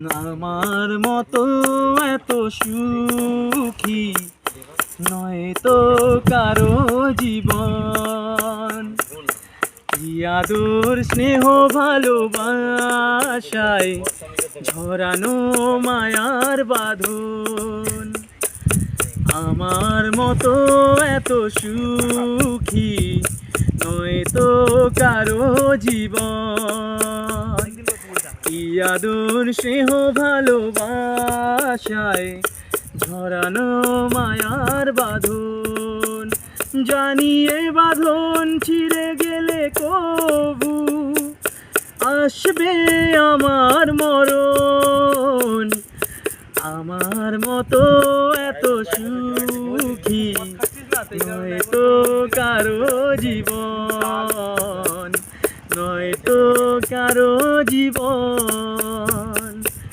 আমার মতো এত সুখী নয় তো কারো জীবন। কি আদর স্নেহ ভালোবাসায় ঝরানো মায়ার বাঁধন। আমার মতো এত সুখী নয় তো কারো জীবন। কি আদর স্নেহ ভালোবাসায় ঝরানো মায়ার বাঁধন। জানিয়ে বাঁধন ছিঁড়ে গেলে কবু আসবে আমার মরণ। আমার মতো এত সুখী নয় তো কারো জীবন, নয় তো কারো জীবন।